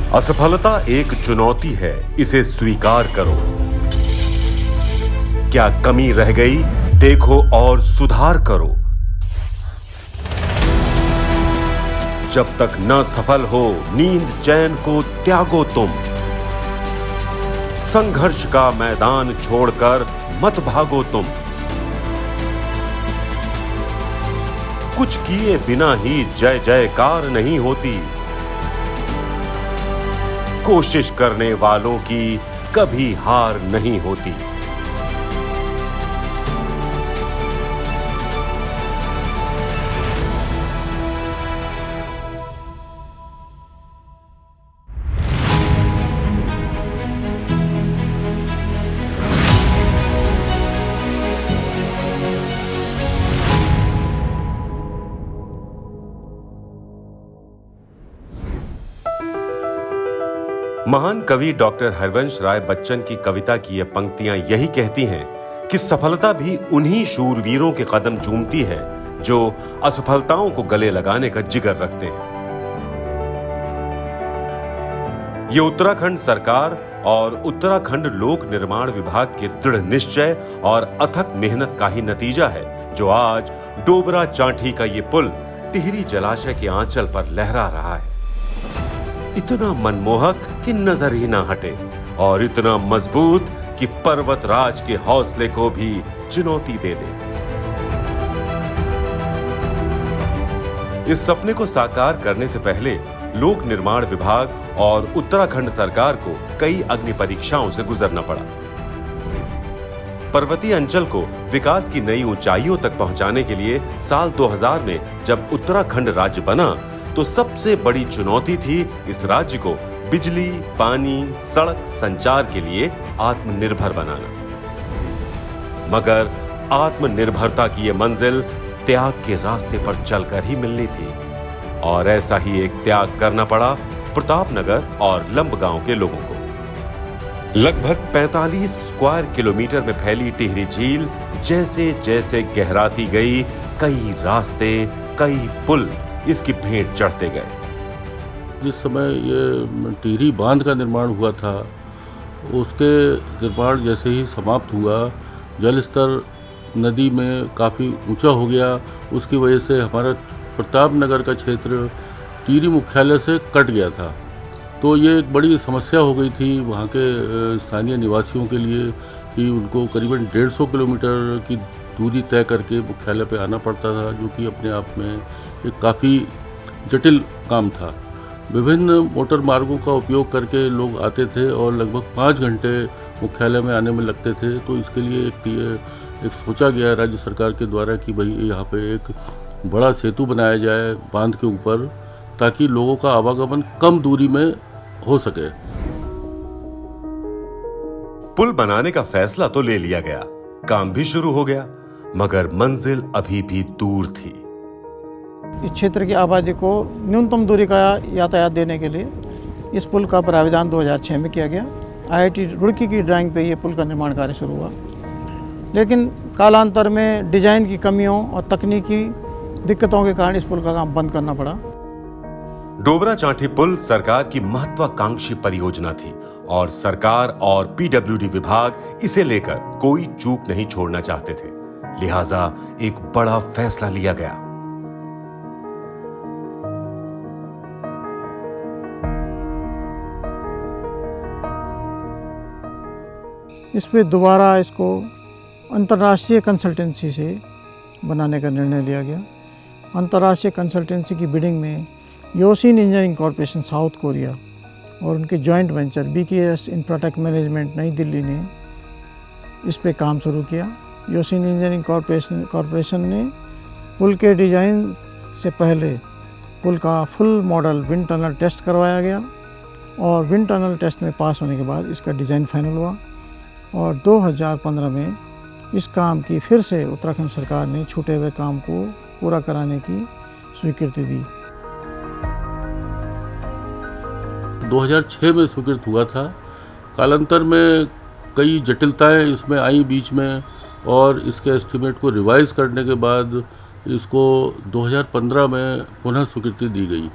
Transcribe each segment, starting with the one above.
असफलता एक चुनौती है, इसे स्वीकार करो। क्या कमी रह गई, देखो और सुधार करो। जब तक न सफल हो, नींद चैन को त्यागो तुम। संघर्ष का मैदान छोड़कर मत भागो तुम। कुछ किए बिना ही जय जयकार नहीं होती। कोशिश करने वालों की कभी हार नहीं होती। महान कवि डॉक्टर हरवंश राय बच्चन की कविता की ये पंक्तियां यही कहती हैं कि सफलता भी उन्हीं शूरवीरों के कदम चूमती है जो असफलताओं को गले लगाने का जिगर रखते हैं। ये उत्तराखंड सरकार और उत्तराखंड लोक निर्माण विभाग के दृढ़ निश्चय और अथक मेहनत का ही नतीजा है जो आज डोबरा चांठी का ये पुल टिहरी जलाशय के आंचल पर लहरा रहा है। इतना मनमोहक कि नजर ही ना हटे और इतना मजबूत कि पर्वतराज के हौसले को भी चुनौती दे दे। इस सपने को साकार करने से पहले लोक निर्माण विभाग और उत्तराखंड सरकार को कई अग्नि परीक्षाओं से गुजरना पड़ा। पर्वतीय अंचल को विकास की नई ऊंचाइयों तक पहुंचाने के लिए साल 2000 में जब उत्तराखंड राज्य बना तो सबसे बड़ी चुनौती थी इस राज्य को बिजली, पानी, सड़क, संचार के लिए आत्मनिर्भर बनाना। मगर आत्मनिर्भरता की ये मंजिल त्याग के रास्ते पर चलकर ही मिलनी थी और ऐसा ही एक त्याग करना पड़ा प्रतापनगर और लंबगांव के लोगों को। लगभग 45 स्क्वायर किलोमीटर में फैली टिहरी झील जैसे जैसे गहराती गई, कई रास्ते, कई पुल इसकी भेंट चढ़ते गए। जिस समय ये टिहरी बांध का निर्माण हुआ था, उसके निर्माण जैसे ही समाप्त हुआ, जल स्तर नदी में काफ़ी ऊंचा हो गया। उसकी वजह से हमारा प्रतापनगर का क्षेत्र टिहरी मुख्यालय से कट गया था। तो ये एक बड़ी समस्या हो गई थी वहाँ के स्थानीय निवासियों के लिए कि उनको करीबन 150 किलोमीटर की दूरी तय करके मुख्यालय पे आना पड़ता था, जो कि अपने आप में एक काफ़ी जटिल काम था। विभिन्न मोटर मार्गों का उपयोग करके लोग आते थे और लगभग 5 घंटे मुख्यालय में आने में लगते थे। तो इसके लिए एक सोचा गया राज्य सरकार के द्वारा कि भाई यहाँ पे एक बड़ा सेतु बनाया जाए बांध के ऊपर, ताकि लोगों का आवागमन कम दूरी में हो सके। पुल बनाने का फैसला तो ले लिया गया, काम भी शुरू हो गया, मगर मंजिल अभी भी दूर थी। इस क्षेत्र की आबादी को न्यूनतम दूरी का यातायात देने के लिए इस पुल का प्राविधान 2006 में किया गया। IIT रुड़की की ड्राइंग पे ये पुल का निर्माण कार्य शुरू हुआ, लेकिन कालांतर में डिजाइन की कमियों और तकनीकी दिक्कतों के कारण इस पुल का काम बंद करना पड़ा। डोबरा चांठी पुल सरकार की महत्वाकांक्षी परियोजना थी और सरकार और PWD विभाग इसे लेकर कोई चूक नहीं छोड़ना चाहते थे, लिहाजा एक बड़ा फैसला लिया गया। इस पे दोबारा इसको अंतर्राष्ट्रीय कंसल्टेंसी से बनाने का निर्णय लिया गया। अंतर्राष्ट्रीय कंसल्टेंसी की बिडिंग में योशीन इंजीनियरिंग कॉरपोरेशन साउथ कोरिया और उनके joint venture BKS Infratech management नई दिल्ली ने इस पे काम शुरू किया। योशीन इंजीनियरिंग कॉरपोरेशन ने पुल के डिज़ाइन से पहले पुल का full model wind tunnel test करवाया गया और विंड टनल टेस्ट में पास होने के बाद इसका डिज़ाइन फाइनल हुआ और 2015 में इस काम की फिर से उत्तराखंड सरकार ने छूटे हुए काम को पूरा कराने की स्वीकृति दी। 2006 में स्वीकृत हुआ था। कालांतर में कई जटिलताएं इसमें आई बीच में और इसके एस्टीमेट को रिवाइज करने के बाद इसको 2015 में पुनः स्वीकृति दी गई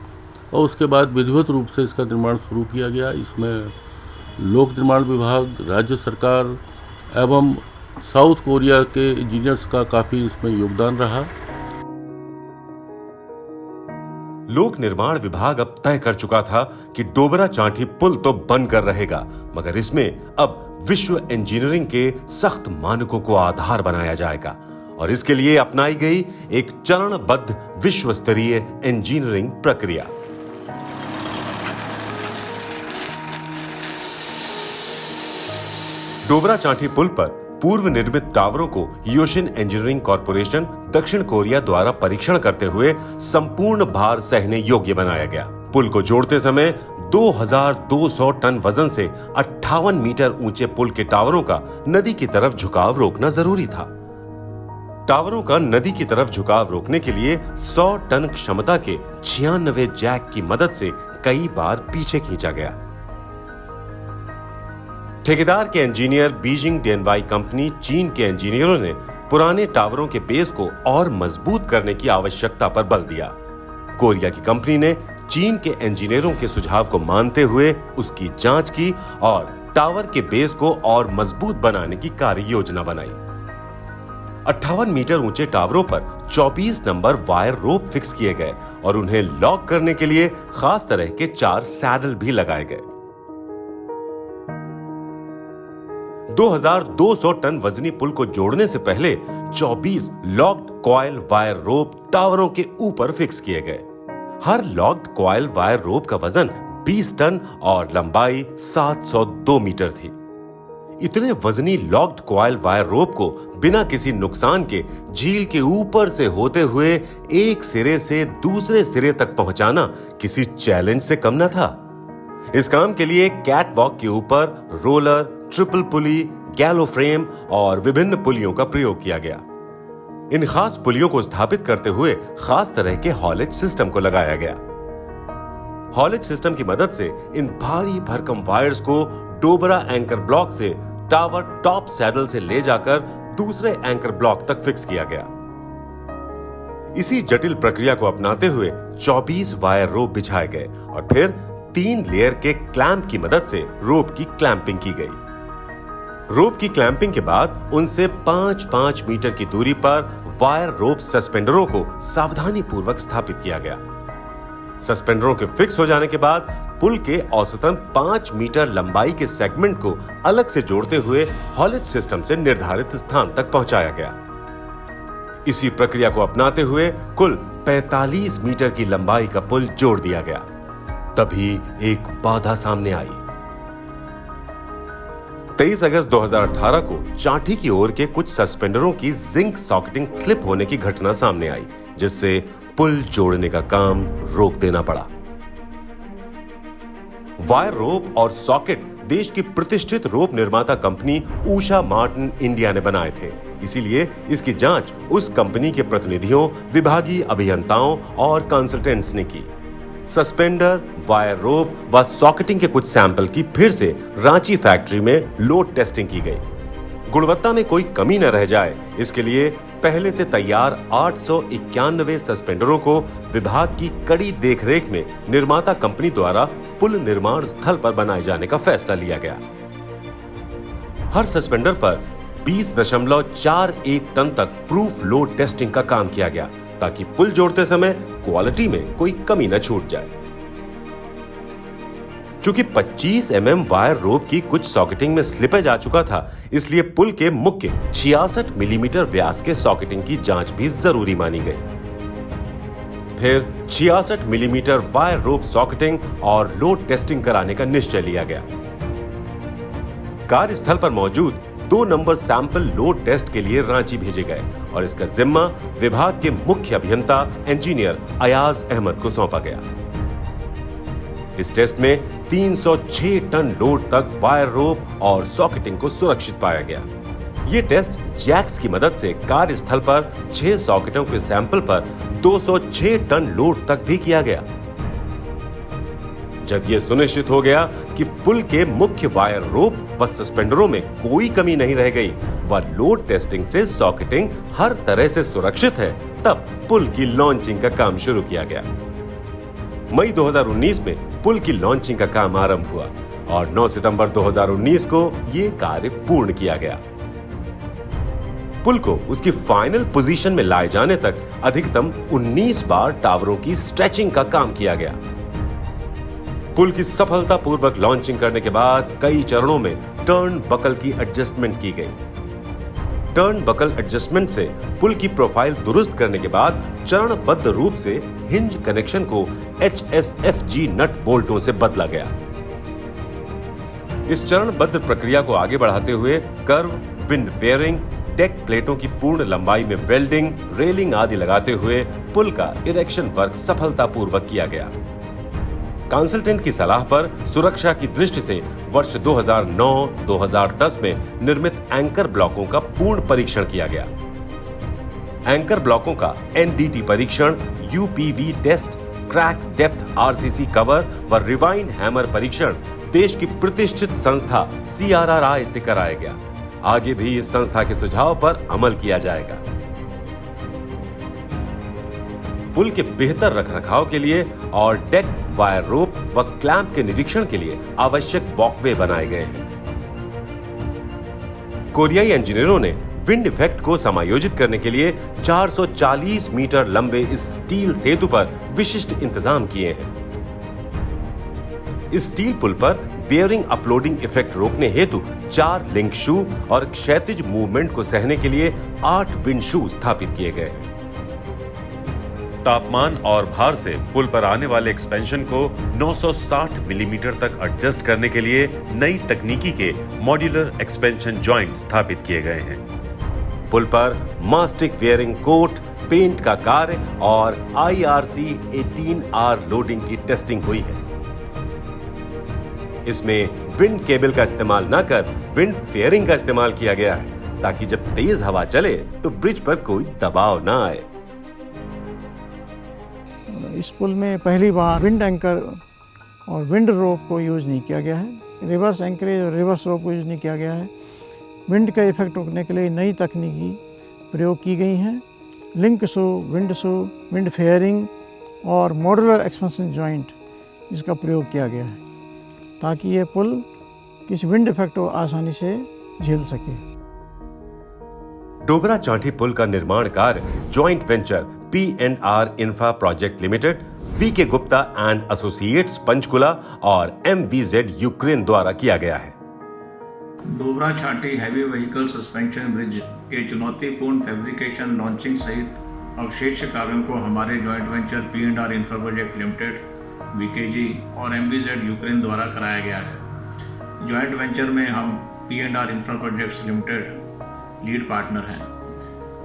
और उसके बाद विधिवत रूप से इसका निर्माण शुरू किया गया। इसमें लोक निर्माण विभाग, राज्य सरकार एवं साउथ कोरिया के इंजीनियर्स का काफ़ी इसमें योगदान रहा। लोक निर्माण विभाग अब तय कर चुका था कि डोबरा चांठी पुल तो बनकर रहेगा, मगर इसमें अब विश्व इंजीनियरिंग के सख्त मानकों को आधार बनाया जाएगा और इसके लिए अपनाई गई एक चरणबद्ध विश्व स्तरीय इंजीनियरिंग प्रक्रिया। डोबरा चांठी पुल पर पूर्व निर्मित टावरों को योशिन इंजीनियरिंग कॉरपोरेशन दक्षिण कोरिया द्वारा परीक्षण करते हुए संपूर्ण भार सहने योग्य बनाया गया। पुल को जोड़ते समय 2200 टन वजन से 58 मीटर ऊंचे पुल के टावरों का नदी की तरफ झुकाव रोकना जरूरी था। टावरों का नदी की तरफ झुकाव रोकने के लिए 100 टन क्षमता के 96 जैक की मदद से कई बार पीछे खींचा गया। ठेकेदार के इंजीनियर बीजिंग डेनवाई कंपनी चीन के इंजीनियरों ने पुराने टावरों के बेस को और मजबूत करने की आवश्यकता पर बल दिया। कोरिया की कंपनी ने चीन के इंजीनियरों के सुझाव को मानते हुए उसकी जांच की और टावर के बेस को और मजबूत बनाने की कार्य योजना बनाई। 58 मीटर ऊंचे टावरों पर 24 नंबर वायर रोप फिक्स किए गए और उन्हें लॉक करने के लिए खास तरह के 4 सैडल भी लगाए गए। 2200 टन वजनी पुल को जोड़ने से पहले 24 लॉक्ड कॉइल वायर रोप टावरों के ऊपर फिक्स किए गए। हर लॉक्ड कॉइल वायर रोप का वजन 20 टन और लंबाई 702 मीटर थी। इतने वजनी लॉक्ड कॉइल वायर रोप को बिना किसी नुकसान के झील के ऊपर से होते हुए एक सिरे से दूसरे सिरे तक पहुंचाना किसी चैलेंज से कम न था। इस काम के लिए कैट वॉक के ऊपर रोलर, ट्रिपल पुली, गैलो फ्रेम और विभिन्न पुलियों का प्रयोग किया गया। इन खास पुलियों को स्थापित करते हुए खास तरह के हॉलेज सिस्टम को लगाया गया। हॉलेज सिस्टम की मदद से इन भारी भरकम वायर्स को डोबरा एंकर ब्लॉक से टावर टॉप सैडल से ले जाकर दूसरे एंकर ब्लॉक तक फिक्स किया गया। इसी जटिल प्रक्रिया को अपनाते हुए 24 वायर रोप बिछाए गए और फिर 3 लेयर के क्लैंप की मदद से रोप की क्लैंपिंग की गई। रोप की क्लैंपिंग के बाद उनसे 5-5 मीटर की दूरी पर वायर रोप सस्पेंडरों को सावधानी पूर्वक स्थापित किया गया। सस्पेंडरों के फिक्स हो जाने के बाद पुल के औसतन 5 मीटर लंबाई के सेगमेंट को अलग से जोड़ते हुए हॉलेज सिस्टम से निर्धारित स्थान तक पहुंचाया गया। इसी प्रक्रिया को अपनाते हुए कुल 45 मीटर की लंबाई का पुल जोड़ दिया गया। तभी एक बाधा सामने आई। 23 अगस्त 2018 को चांठी की ओर के कुछ सस्पेंडरों की जिंक सॉकेटिंग स्लिप होने की घटना सामने आई, जिससे पुल जोड़ने का काम रोक देना पड़ा। वायर रोप और सॉकेट देश की प्रतिष्ठित रोप निर्माता कंपनी ऊषा मार्टिन इंडिया ने बनाए थे, इसीलिए इसकी जांच उस कंपनी के प्रतिनिधियों, विभागीय अभियंताओं और कंसल्टेंट्स ने की। सस्पेंडर, वायर रोप व सॉकेटिंग के कुछ सैंपल की फिर से रांची फैक्ट्री में लोड टेस्टिंग की गई। गुणवत्ता में कोई कमी न रह जाए, इसके लिए पहले से तैयार 891 सस्पेंडरों को विभाग की कड़ी देखरेख में निर्माता कंपनी द्वारा पुल निर्माण स्थल पर बनाए जाने का फैसला लिया गया। हर सस्पेंडर पर 20.41 टन तक प्रूफ लोड टेस्टिंग का काम किया गया, ताकि पुल जोड़ते समय क्वालिटी में कोई कमी न छूट जाए। चूंकि 25 mm वायर रोप की कुछ सॉकेटिंग में स्लिपेज आ चुका था, इसलिए पुल के मुख्य 66 मिलीमीटर व्यास के सॉकेटिंग की जांच भी जरूरी मानी गई। फिर 66 मिलीमीटर वायर रोप सॉकेटिंग और लोड टेस्टिंग कराने का निश्चय लिया गया। कार्यस्थल पर मौजूद 2 नंबर सैंपल लोड टेस्ट के लिए रांची भेजे गए और इसका जिम्मा विभाग के मुख्य अभियंता इंजीनियर अयाज अहमद को सौंपा गया। इस टेस्ट में 306 टन लोड तक वायर रोप और सॉकेटिंग को सुरक्षित पाया गया। ये टेस्ट जैक्स की मदद से कार्यस्थल पर 6 सॉकेटों के सैंपल पर 206 टन लोड तक भी किया गया। जब यह सुनिश्चित हो गया कि पुल के मुख्य वायर रोप व सस्पेंडरों में कोई कमी नहीं रह गई व लोड टेस्टिंग से सॉकेटिंग हर तरह से सुरक्षित है, तब पुल की लॉन्चिंग का काम शुरू किया गया। मई 2019 में पुल की लॉन्चिंग का काम आरंभ हुआ और 9 सितंबर 2019 को ये कार्य पूर्ण किया गया। पुल को उसकी फाइनल पोजीशन में लाए जाने तक अधिकतम 19 बार टावरों की स्ट्रेचिंग का काम किया गया। पुल की सफलतापूर्वक लॉन्चिंग करने के बाद कई चरणों में टर्न बकल की एडजस्टमेंट की गई। टर्न बकल एडजस्टमेंट से पुल की प्रोफाइल दुरुस्त करने के बाद चरणबद्ध रूप से हिंज कनेक्शन को HSFG नट बोल्टों से बदला गया। इस चरणबद्ध प्रक्रिया को आगे बढ़ाते हुए कर्व, विंड फेयरिंग, डेक प्लेटों की पूर्ण लंबाई में वेल्डिंग, रेलिंग आदि लगाते हुए पुल का इरेक्शन वर्क सफलतापूर्वक किया गया। कंसल्टेंट की सलाह पर सुरक्षा की दृष्टि से वर्ष 2009-2010 में निर्मित एंकर ब्लॉकों का पूर्ण परीक्षण किया गया। एंकर ब्लॉकों का NDT परीक्षण, UPV test, crack depth RCC cover व रिवाइंड हैमर परीक्षण देश की प्रतिष्ठित संस्था CRRI से कराया गया। आगे भी इस संस्था के सुझाव पर अमल किया जाएगा। पुल के बेहतर रखरखाव के लिए और डेक, वायर रोप व क्लैंप के निरीक्षण के लिए आवश्यक वॉकवे बनाए गए हैं। कोरियाई इंजीनियरों ने विंड इफेक्ट को समायोजित करने के लिए 440 मीटर लंबे इस स्टील सेतु पर विशिष्ट इंतजाम किए हैं। इस स्टील पुल पर बेयरिंग अपलोडिंग इफेक्ट रोकने हेतु 4 लिंक शू और क्षैतिज मूवमेंट को सहने के लिए 8 विंड शू स्थापित किए गए हैं। तापमान और भार से पुल पर आने वाले एक्सपेंशन को 960 मिलीमीटर तक एडजस्ट करने के लिए नई तकनीकी के मॉड्यूलर एक्सपेंशन जॉइंट स्थापित किए गए हैं। पुल पर मास्टिक वेयरिंग कोट, पेंट का कार्य और IRC 18R लोडिंग की टेस्टिंग हुई है। इसमें विंड केबल का इस्तेमाल न कर विंड फेयरिंग का इस्तेमाल किया गया है ताकि जब तेज हवा चले तो ब्रिज पर कोई दबाव न आए। इस पुल में पहली बार विंड एंकर और विंड रोप को यूज़ नहीं किया गया है। रिवर्स एंकरेज और रिवर्स रोप को यूज़ नहीं किया गया है। विंड का इफेक्ट रोकने के लिए नई तकनीकी प्रयोग की गई हैं। लिंक शू, विंड फेयरिंग और मॉड्यूलर एक्सपेंशन जॉइंट इसका प्रयोग किया गया है ताकि ये पुल किसी विंड इफेक्ट को आसानी से झेल सके। डोबरा चांठी पुल का निर्माण कार्य joint venture P&R infra project limited, VK Gupta and associates Panchkula और MVZ यूक्रेन द्वारा किया गया है। डोबरा छाटी हैवी व्हीकल सस्पेंशन ब्रिज के चुनौतीपूर्ण फैब्रिकेशन, लॉन्चिंग सहित अवशेष कार्यों को हमारे joint venture P&R infra project limited, VKG और MVZ यूक्रेन द्वारा कराया गया है। जॉइंट वेंचर में हम P&R infra projects limited lead partner हैं।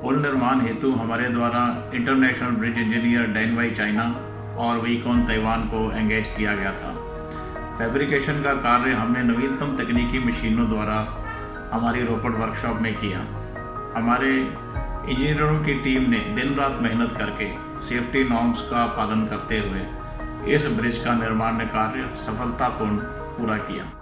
पुल निर्माण हेतु हमारे द्वारा इंटरनेशनल ब्रिज इंजीनियर डैनवाई चाइना और वीकॉन ताइवान को एंगेज किया गया था। फैब्रिकेशन का कार्य हमने नवीनतम तकनीकी मशीनों द्वारा हमारी रोपड़ वर्कशॉप में किया। हमारे इंजीनियरों की टीम ने दिन रात मेहनत करके सेफ्टी नॉर्म्स का पालन करते हुए इस ब्रिज का निर्माण कार्य सफलतापूर्ण पूरा किया।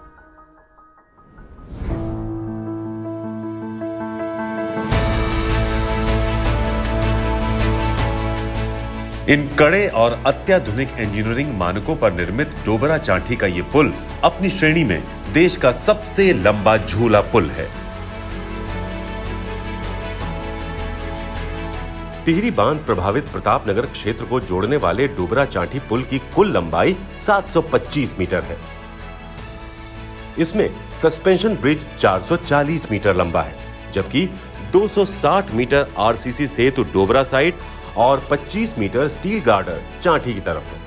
इन कड़े और अत्याधुनिक इंजीनियरिंग मानकों पर निर्मित डोबरा चांठी का ये पुल अपनी श्रेणी में देश का सबसे लंबा झूला पुल है। टिहरी बांध प्रभावित प्रतापनगर क्षेत्र को जोड़ने वाले डोबरा चांठी पुल की कुल लंबाई 725 मीटर है। इसमें सस्पेंशन ब्रिज 440 मीटर लंबा है, जबकि 260 मीटर RCC सेतु डोबरा साइड और 25 मीटर स्टील गार्डर चांठी की तरफ है।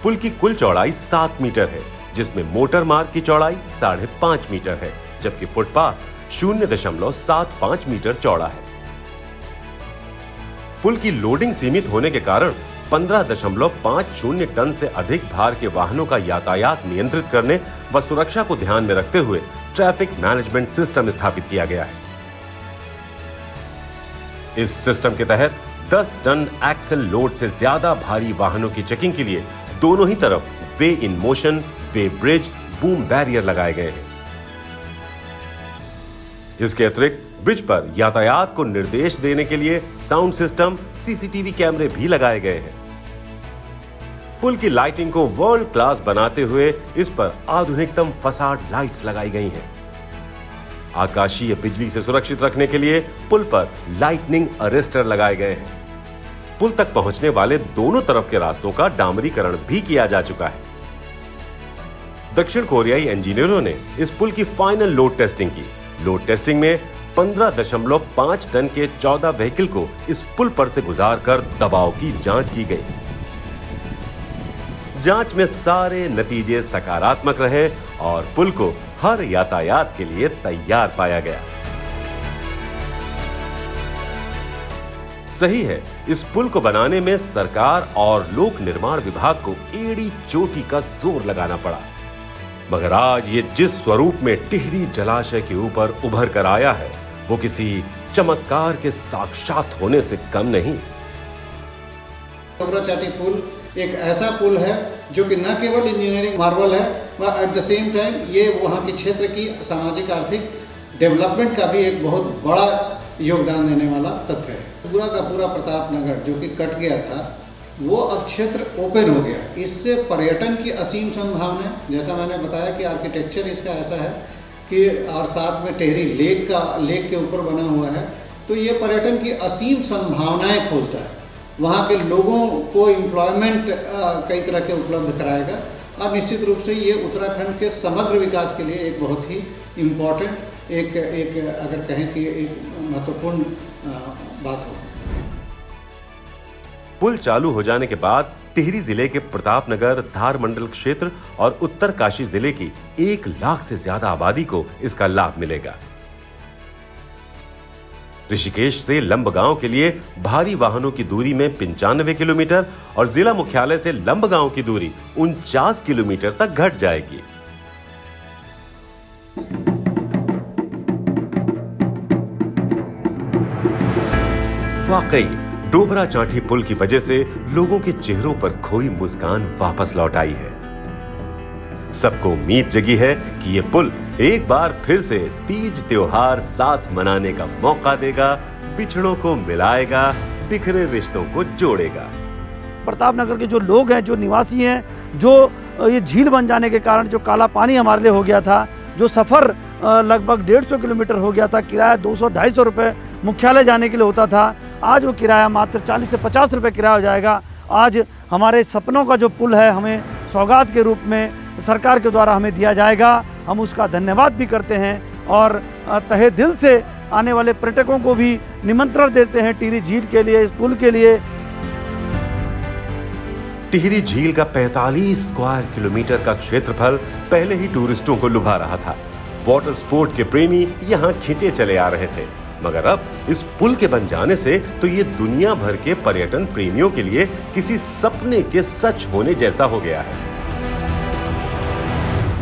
पुल की कुल चौड़ाई 7 मीटर है, जिसमें मोटर मार्ग की चौड़ाई 5.5 मीटर है, जबकि फुटपाथ 0.75 मीटर चौड़ा है। पुल की लोडिंग सीमित होने के कारण 15.50 टन से अधिक भार के वाहनों का यातायात नियंत्रित करने व सुरक्षा को ध्यान में रखते हुए ट्रैफिक मैनेजमेंट सिस्टम स्थापित किया गया है। इस सिस्टम के तहत 10 टन एक्सल लोड से ज्यादा भारी वाहनों की चेकिंग के लिए दोनों ही तरफ weigh in motion, weighbridge, boom barrier लगाए गए हैं। इसके अतिरिक्त ब्रिज पर यातायात को निर्देश देने के लिए साउंड सिस्टम, CCTV कैमरे भी लगाए गए हैं। पुल की लाइटिंग को वर्ल्ड क्लास बनाते हुए इस पर आधुनिकतम फसाड लाइट्स लगाई गई हैं। आकाशीय बिजली से सुरक्षित रखने के लिए पुल पर लाइटनिंग अरेस्टर लगाए गए हैं। पुल तक पहुंचने वाले दोनों तरफ के रास्तों का डामरीकरण भी किया जा चुका है। दक्षिण कोरियाई इंजीनियरों ने इस पुल की फाइनल लोड टेस्टिंग की। लोड टेस्टिंग में 15.5 टन के 14 व्हीकल को इस पुल पर से गुजारकर दबाव की जांच की गई। जांच में सारे नतीजे सकारात्मक रहे और पुल को हर यातायात के लिए तैयार पाया गया। सही है, इस पुल को बनाने में सरकार और लोक निर्माण विभाग को एड़ी चोटी का जोर लगाना पड़ा, मगर आज ये जिस स्वरूप में टिहरी जलाशय के ऊपर उभर कर आया है वो किसी चमत्कार के साक्षात होने से कम नहीं। डोबरा चाटी पुल एक ऐसा पुल है जो कि न केवल इंजीनियरिंग मार्वल है, पर एट द सेम टाइम ये वहाँ के क्षेत्र की सामाजिक आर्थिक डेवलपमेंट का भी एक बहुत बड़ा योगदान देने वाला तथ्य है। पूरा का पूरा प्रताप नगर जो कि कट गया था वो अब क्षेत्र ओपन हो गया। इससे पर्यटन की असीम संभावना है। जैसा मैंने बताया कि आर्किटेक्चर इसका ऐसा है कि और साथ में टेहरी लेक के ऊपर बना हुआ है, तो ये पर्यटन की असीम संभावनाएं खोलता है। वहाँ के लोगों को एम्प्लॉयमेंट कई तरह के उपलब्ध कराएगा और निश्चित रूप से ये उत्तराखंड के समग्र विकास के लिए एक बहुत ही इम्पॉर्टेंट एक अगर कहें कि एक महत्वपूर्ण बात हो। पुल चालू हो जाने के बाद टिहरी जिले के प्रतापनगर, धार मंडल क्षेत्र और उत्तरकाशी जिले की 1 लाख से ज्यादा आबादी को इसका लाभ मिलेगा। ऋषिकेश से लंबगांव के लिए भारी वाहनों की दूरी में 95 किलोमीटर और जिला मुख्यालय से लंबगांव की दूरी 49 किलोमीटर तक घट जाएगी। वाकई डोबरा चाटी पुल की वजह से लोगों के चेहरों पर खोई मुस्कान वापस लौट आई है। सबको उम्मीद जगी है कि ये पुल एक बार फिर से तीज त्योहार साथ मनाने का मौका देगा, बिछड़ों को मिलाएगा, बिखरे रिश्तों को जोड़ेगा। प्रतापनगर के जो लोग हैं, जो निवासी हैं, जो ये झील बन जाने के कारण जो काला पानी हमारे लिए हो गया था, जो सफ़र लगभग 150 किलोमीटर हो गया था, किराया 200-250 रुपये मुख्यालय जाने के लिए होता था, आज वो किराया मात्र 40 से 50 रुपये किराया हो जाएगा। आज हमारे सपनों का जो पुल है हमें सौगात के रूप में सरकार के द्वारा हमें दिया जाएगा। हम उसका धन्यवाद भी करते हैं और तहे दिल से आने वाले पर्यटकों को भी निमंत्रण देते हैं टिहरी झील के लिए, इस पुल के लिए। टिहरी झील का 45 स्क्वायर किलोमीटर का क्षेत्रफल पहले ही टूरिस्टों को लुभा रहा था। वाटर स्पोर्ट के प्रेमी यहाँ खिंचे चले आ रहे थे, मगर अब इस पुल के बन जाने से तो ये दुनिया भर के पर्यटन प्रेमियों के लिए किसी सपने के सच होने जैसा हो गया है।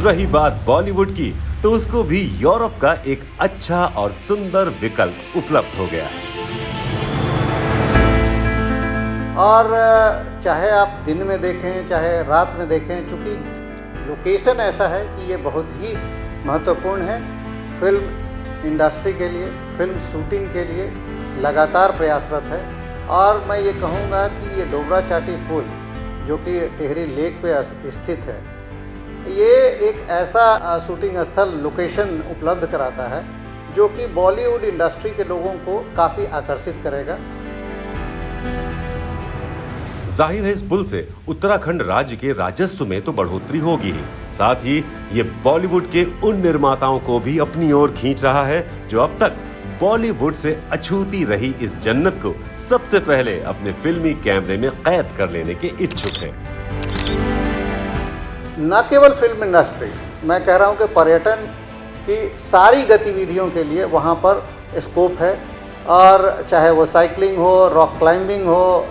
रही बात बॉलीवुड की, तो उसको भी यूरोप का एक अच्छा और सुंदर विकल्प उपलब्ध हो गया है। और चाहे आप दिन में देखें चाहे रात में देखें, चूँकि लोकेशन ऐसा है कि ये बहुत ही महत्वपूर्ण है फिल्म इंडस्ट्री के लिए, फिल्म शूटिंग के लिए लगातार प्रयासरत है। और मैं ये कहूँगा कि ये डोबरा चाटी पुल जो कि टिहरी लेक पे स्थित है, ये एक ऐसा शूटिंग स्थल लोकेशन उपलब्ध कराता है जो कि बॉलीवुड इंडस्ट्री के लोगों को काफ़ी आकर्षित करेगा। जाहिर है इस पुल से उत्तराखंड राज्य के राजस्व में तो बढ़ोतरी होगी ही, साथ ही ये बॉलीवुड के उन निर्माताओं को भी अपनी ओर खींच रहा है जो अब तक बॉलीवुड से अछूती रही इस जन्नत को सबसे पहले अपने फिल्मी कैमरे में कैद कर लेने के इच्छुक हैं। न केवल फिल्म इंडस्ट्री, मैं कह रहा हूँ कि पर्यटन की सारी गतिविधियों के लिए वहाँ पर स्कोप है। और चाहे वो साइकिलिंग हो, रॉक क्लाइंबिंग हो,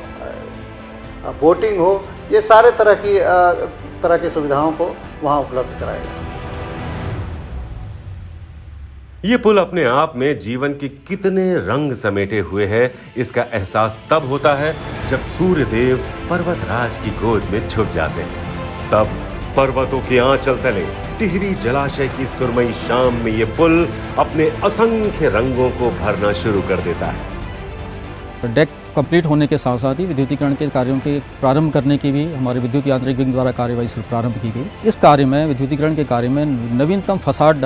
बोटिंग हो, ये सारे तरह की सुविधाओं को वहाँ उपलब्ध कराएगा। ये पुल अपने आप में जीवन के कितने रंग समेटे हुए है, इसका एहसास तब होता है जब सूर्यदेव पर्वतराज की गोद में छुप जाते हैं। तब पर्वतों के आंचल तले टिहरी जलाशय की सुरमई शाम में ये पुल अपने असंख्य रंगों को भरना शुरू कर देता है। डेक कंप्लीट होने के साथ साथ ही विद्युतीकरण के कार्यों के प्रारंभ करने की भी हमारे विद्युत यांत्रिक विंग द्वारा कार्यवाही प्रारंभ की गई। इस कार्य में विद्युतीकरण के कार्य में नवीनतम फसाड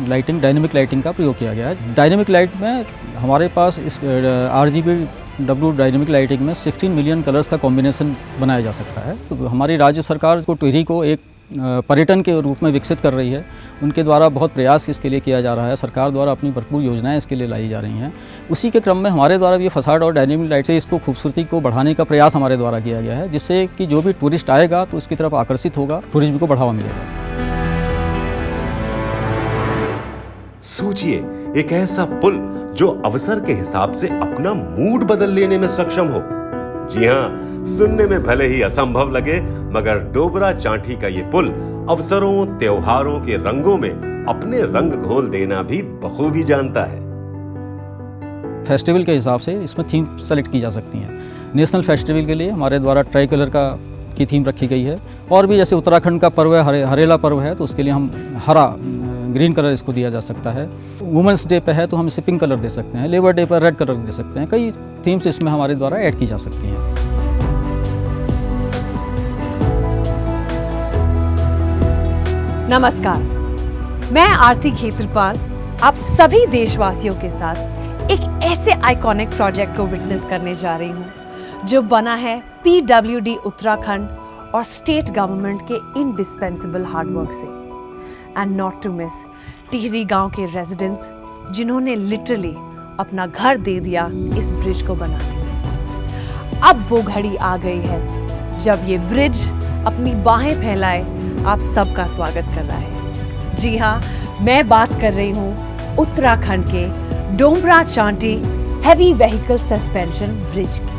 लाइटिंग, डायनेमिक लाइटिंग का प्रयोग किया गया है। डायनेमिक लाइट में हमारे पास इस RGBW डायनेमिक लाइटिंग में 16 मिलियन कलर्स का कॉम्बिनेशन बनाया जा सकता है। तो हमारी राज्य सरकार को टिहरी को एक पर्यटन के रूप में विकसित कर रही है। उनके द्वारा बहुत प्रयास इसके लिए किया जा रहा है। सरकार द्वारा अपनी भरपूर योजनाएं इसके लिए लाई जा रही हैं। उसी के क्रम में हमारे द्वारा भी फसाड और डायनेमिक लाइट से इसको खूबसूरती को बढ़ाने का प्रयास हमारे द्वारा किया गया है, जिससे कि जो भी टूरिस्ट आएगा तो इसकी तरफ आकर्षित होगा, टूरिज्म को बढ़ावा मिलेगा। सोचिए, एक ऐसा पुल जो अवसर के हिसाब से अपना मूड बदल लेने में सक्षम हो। जी हाँ, सुनने में भले ही असंभव लगे, मगर डोबरा चांठी का ये पुल अवसरों, त्योहारों के रंगों में अपने रंग घोल देना भी बखूबी जानता है। फेस्टिवल के हिसाब से इसमें थीम सेलेक्ट की जा सकती हैं। नेशनल फेस्टिवल के लिए हमारे द्वारा ट्राई कलर की थीम रखी गई है। और भी जैसे उत्तराखंड का पर्व है, हरेला पर्व है, तो उसके लिए हम ग्रीन कलर इसको दिया जा सकता है। वुमेंस डे पे है तो हम इसे पिंक कलर दे सकते हैं। लेबर डे पर रेड कलर दे सकते हैं। कई थीम्स इसमें हमारे द्वारा ऐड की जा सकती हैं। नमस्कार, मैं आरती खेत्रपाल आप सभी देशवासियों के साथ एक ऐसे आइकॉनिक प्रोजेक्ट को विटनेस करने जा रही हूँ जो बना है PWD उत्तराखंड और स्टेट गवर्नमेंट के इंडिस्पेंसिबल हार्डवर्क से। And not to miss Tehri गांव के रेजिडेंट्स जिन्होंने लिटरली अपना घर दे दिया इस ब्रिज को बनाने में। अब वो घड़ी आ गई है जब ये ब्रिज अपनी बाहें फैलाए आप सबका स्वागत कर रहा है। जी हाँ, मैं बात कर रही हूँ उत्तराखंड के Dobra Chanthi heavy vehicle suspension bridge की।